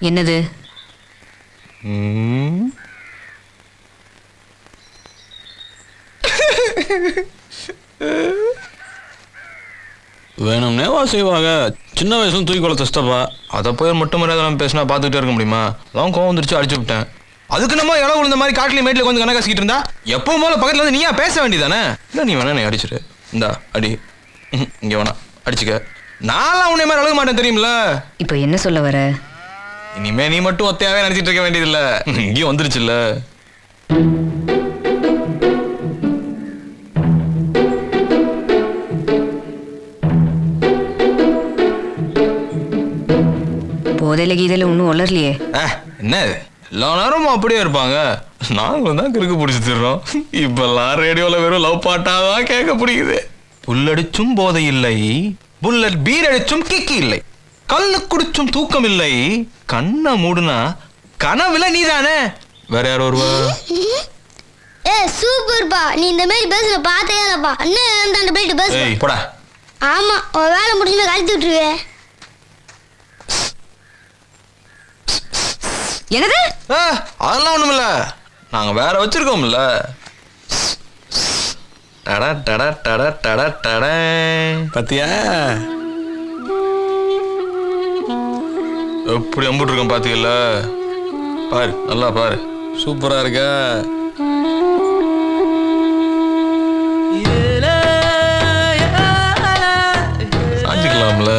என்னது? வேணும்னேவா செய்வாங்க. சின்ன வயசுல தூக்கி கொள்ள தஸ்தப்பா. அதை போய் மட்டும் மரியாதை பேசினா பார்த்துக்கிட்டே இருக்க முடியுமா? அதான் கோவம் வந்துருச்சு, அடிச்சு விட்டேன். அதுக்கு நம்ம இடம் விழுந்த மாதிரி காட்டிலே மேட்டில் கொஞ்சம் கணக்காசிக்கிட்டு இருந்தா எப்பவும் போல பக்கத்துல வந்து நீயா பேச வேண்டியதானே? இல்லை நீ வேணா நீ அடிச்சிரு. இந்தா அடி. இங்கே வேணா அடிச்சுக்க. நான்லாம் உன்னை மாதிரி அழக மாட்டேன் தெரியுமில்ல. இப்போ என்ன சொல்ல வர? இனிமே நீ மட்டும் ஒத்தையாவே நினைச்சிட்டு இருக்க வேண்டியதில்ல. இங்கேயும் வந்துருச்சுல்ல. போதையில கீதையில ஒன்றும் வளரலையே. என்ன எல்லா நேரமும் அப்படியே இருப்பாங்க. நாங்களும் தான் கிறுக்கு பிடிச்சி தர்றோம். இப்பெல்லாம் ரேடியோல வெறும் லவ் பாட்டாதான் கேட்க பிடிக்குது. புல்லடிச்சும் போதை இல்லை, புல்லட் பீர் அடிச்சும் கிக்கி இல்லை, கல்லு குடிச்சும் தூக்கம் இல்லை, கண்ணை மூடுனா கனவுல நீதானே. வேற யார் வருவா? சூப்பர்ப்பா, நீ இந்த மாதிரி பேசுற பார்த்தே இல்லப்பா. அண்ணன் அந்த போயிட்டு பேசு. போடா. ஆமா, உன் வேலை முடிஞ்சுமே கழித்து விட்டுருவேன். என்னது? அதெல்லாம் ஒண்ணுமில்ல, நாங்க வேற வச்சிருக்கோம்ல. டட டட டட டட டட. பாத்தியா எப்படி அம்புட்டு இருக்கோம் பாத்தீங்கல்ல? பாரு, நல்லா பாரு. சூப்பரா இருக்க. சாஞ்சிக்கலாம்ல.